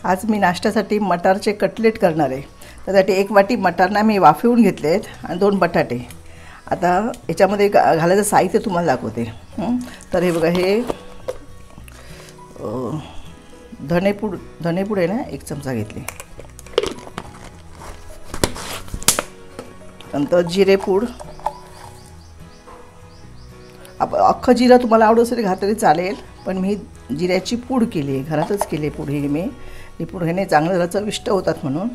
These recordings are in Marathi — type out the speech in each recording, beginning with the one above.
आज मी नाश्त्यासाठी मटारचे कटलेट करणार आहे। त्यासाठी एक वाटी मटारना मी वाफवून घेतलेत आणि 2 बटाटे। आता याच्यामध्ये घालायचं साहित्य तुम्हाला दाखवते। तर हे बघा, हे धनेपूड आहे ना, 1 चमचा घेतली। नंतर जिरेपूड, अख्खं जिरं तुम्हाला आवडत असेल घातलं तरी चालेल, पण मी जिऱ्याची पूड केली आहे, घरातच केली पूड ही मी। ही पूड ह्याने चांगलं जरा चविष्ट होतात म्हणून।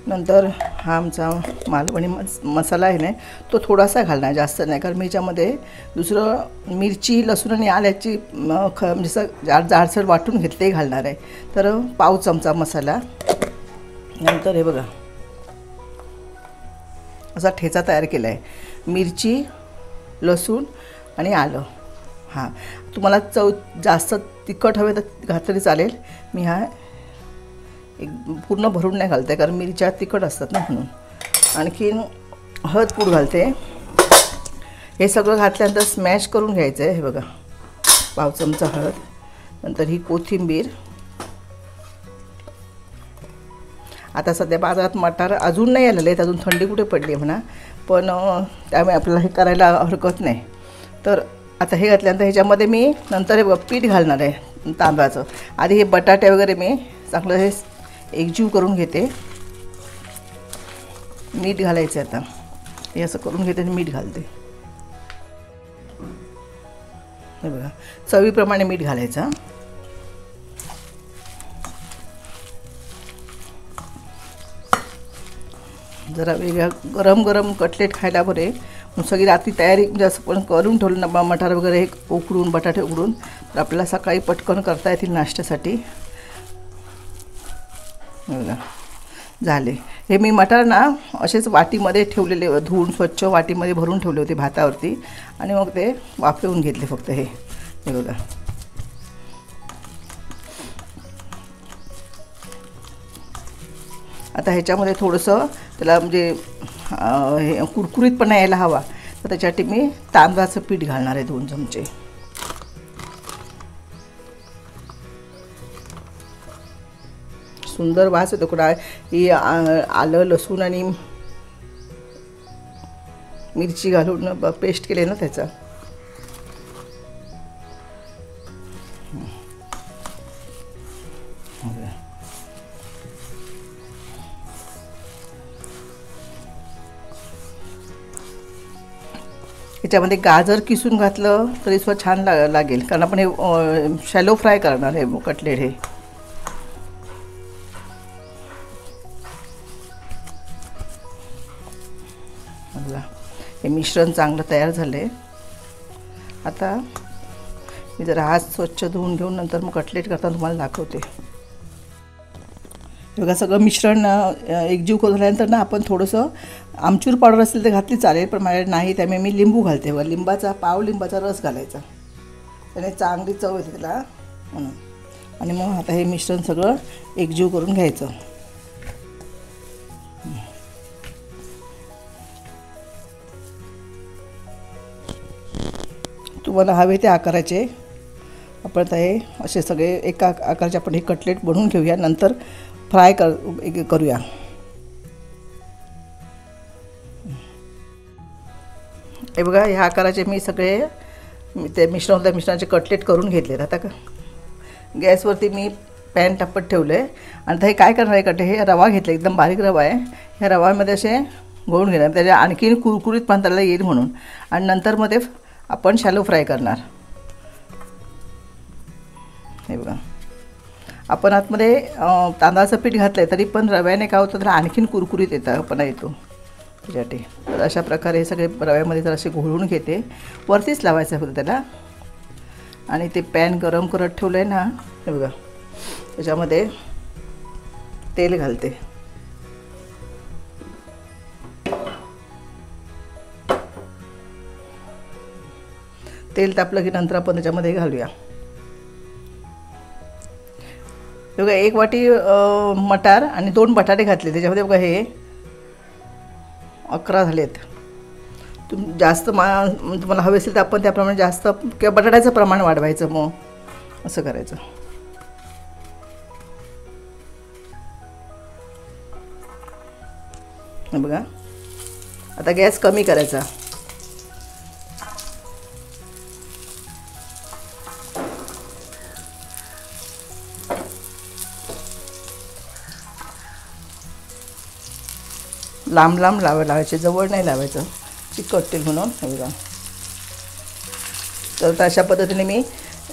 नंतर हा आमचा मालवणी मसाला आहे ना, तो थोडासा घालणार, जास्त नाही, कारण मी याच्यामध्ये दुसरं मिरची, लसूण आणि आल्याची जसं जाडसर वाटून घेतले घालणार आहे। तर पाव चमचा मसाला। नंतर हे बघा, असा ठेचा तयार केला आहे, मिरची, लसूण आणि आलं। हां, तुम्हाला चव जास्त तिखट हवे तर घातलं तरी चालेल। मी हा एक पूर्ण भरून नाही घालते, कारण मिरच्या तिखट असतात ना म्हणून। आणखीन हळद पूड घालते। हे सगळं घातल्यानंतर स्मॅश करून घ्यायचं आहे। हे बघा, पाव चमचा हळद। नंतर ही कोथिंबीर। आता सध्या बाजारात मटार अजून नाही आलेले आहेत, अजून थंडी कुठे पडली आहे म्हणा, पण त्यामुळे आपल्याला हे करायला हरकत नाही। तर आता हे घातल्यानंतर ह्याच्यामध्ये मी नंतर हे पीठ घालणार आहे तांदळाचं। आधी हे बटाटे वगैरे मी चांगलं हे एकजीव करून घेते। मीठ घालायचं आता, हे असं करून घेते आणि मीठ घालते। हे बघा, चवीप्रमाणे मीठ घालायचं। जरा वेगळा गरम गरम कटलेट खायला बरे। सगळी रात्री तयारी म्हणजे असं पण करून ठेवलं ना, मटार वगैरे उकडून, बटाटे उकडून, तर आपल्याला सकाळी पटकन करता येतील नाश्त्यासाठी। झाले हे मी मटार ना असेच वाटीमध्ये ठेवलेले, धुवून स्वच्छ वाटीमध्ये भरून ठेवले होते भातावरती, आणि मग ते वाफवून घेतले फक्त। हे बघा, आता ह्याच्यामध्ये थोडंसं त्याला म्हणजे हे कुरकुरीतपणा यायला हवा, तर त्याच्यासाठी मी तांदळाचं पीठ घालणार आहे 2 चमचे। सुंदर वास येतो कुठं, ही आलं, लसूण आणि मिरची घालून पेस्ट केले ना त्याचा। याच्यामध्ये गाजर किसून घातलं तरी सुद्धा छान लागेल, कारण आपण हे शॅलो फ्राय करणार आहे कटलेट। हे हे मिश्रण चांगलं तयार झाले। आता मी जरा हात स्वच्छ धुवून घेऊन नंतर मग कटलेट करताना तुम्हाला दाखवते। बघा, सगळं मिश्रण एकजीव करून झाल्यानंतर ना आपण थोडंसं आमचूर पावडर असेल तर घातली चालेल, पण माझ्याकडे नाही, त्यामुळे मी लिंबू घालते। बघा, पाव लिंबाचा रस घालायचा, त्याने चांगली चव येते त्याला म्हणून। आणि मग आता हे मिश्रण सगळं एकजीव करून घ्यायचं। तुम्हाला हवे ते आकाराचे आपण हे असे सगळे एका आकाराचे आपण हे कटलेट बनवून घेऊया, नंतर फ्राय करूया। हे बघा, ह्या आकाराचे मी सगळे ते मिश्रणाचे कटलेट करून घेतलेत। आता गॅसवरती मी पॅन तापत ठेवलं आहे, आणि आता हे काय करणार आहे, कटलेट हे रवा घेतला, एकदम बारीक रवा आहे। ह्या रव्यामध्ये असे घोळून घेणार, त्याच्या आणखीन कुरकुरीत पण त्याला येईल म्हणून, आणि नंतर मध्ये आपण शॅलो फ्राय करणार। हे बघा, आपण आतमध्ये तांदळाचं पीठ घातलं आहे, तरी पण रव्याने काय होतं तर आणखीन कुरकुरीत पण येतो त्याच्यासाठी। तर अशा प्रकारे हे सगळे रव्यामध्ये जर असे घोळून घेते, वरतीच लावायचं फक्त त्याला। आणि ते पॅन गरम करत ठेवलं आहे ना, हे बघा, त्याच्यामध्ये तेल घालते। तेल तापलं की नंतर आपण त्याच्यामध्ये घालूया। बघा, 1 वाटी मटार आणि 2 बटाटे घातले त्याच्यामध्ये। बघा, हे 11 झालेत। जास्त तुम्हाला हवे असेल तर आपण त्याप्रमाणे जास्त किंवा बटाट्याचं प्रमाण वाढवायचं, मग असं करायचं। हे बघा, आता गॅस कमी करायचा. लांब लांब लावायचे, जवळ नाही लावायचं, चिकटतील म्हणून. हे बघा, तर अशा पद्धतीने मी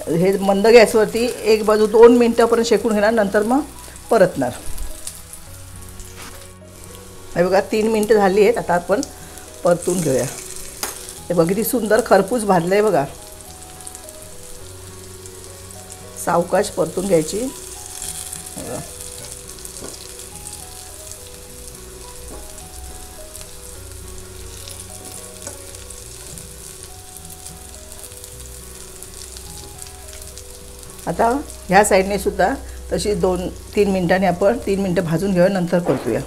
हे मंद गॅसवरती एक बाजू 2 मिनटापर्यंत शेकून घेणार, नंतर मग परतणार. हे बघा 3 मिनटं झाली आहेत. आता आपण परतून घेऊया. हे बघा किती सुंदर खरपूस भाजलं आहे बघा. सावकाश परतून घ्यायची. आता ह्या साईडने सुद्धा तशी 2-3 मिनटांनी आपण 3 मिनटं भाजून घेऊया, नंतर परतूया.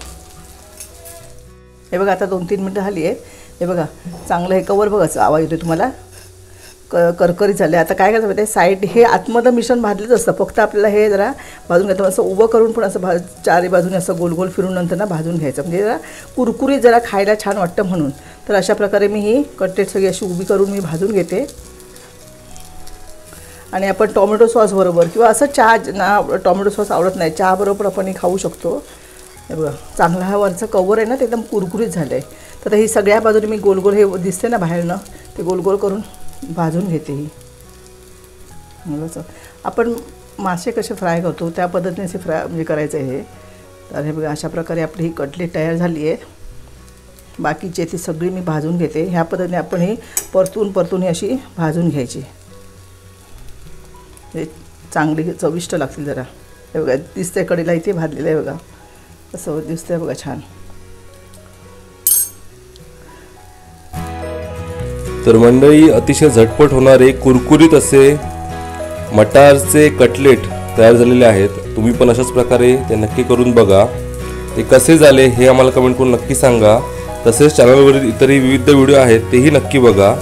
हे बघा आता 2-3 मिनटं झाली आहेत. हे बघा चांगलं हे कवर बघायचं आवाज येतो तुम्हाला, करकरी झाले. आता काय करायचं माहिती आहे, साईड हे आतमधलं मिश्रण भाजलेच असतं, फक्त आपल्याला हे जरा भाजून घ्यायचं. असं उभं करून पण असं चारी बाजूने असं गोल गोल फिरून नंतर ना भाजून घ्यायचं, म्हणजे जरा कुरकुरीत जरा खायला छान वाटतं म्हणून. तर अशा प्रकारे मी ही कटलेट सगळी अशी उभी करून मी भाजून घेते. आणि आपण टोमॅटो सॉस बरोबर किंवा असं चहा ना, टोमॅटो सॉस आवडत नाही, चहा बरोबर आपण हे खाऊ शकतो. हे बघा चांगला हा वरचं कवर आहे ना, ते एकदम कुरकुरीत झालं आहे. तर ही सगळ्या बाजूने मी गोल गोल हे दिसते ना बाहेरनं, ते गोल गोल करून भाजून घेते. ही आपण मासे कसे फ्राय करतो त्या पद्धतीने असे फ्राय म्हणजे करायचं आहे हे. तर हे बघा अशा प्रकारे आपली ही कटलेट तयार झाली आहे. बाकीची ती सगळी मी भाजून घेते. ह्या पद्धतीने आपण ही परतून ही अशी भाजून घ्यायची, हे चांगली चविष्ट लागतील जरा. हे बघा दिसतंय कढईला इथे भाजलेलं आहे बघा, असं दिसतंय बघा छान. तर मंडळी अतिशय झटपट होणारे कुरकुरीत असे मटारचे कटलेट तयार झालेले आहेत. तुम्ही पण अशाच प्रकारे ते नक्की करून बघा. ते कसे झाले हे आम्हाला कमेंट करून नक्की सांगा. तसेच चॅनलवरील इतरही विविध व्हिडिओ आहेत तेही नक्की बघा.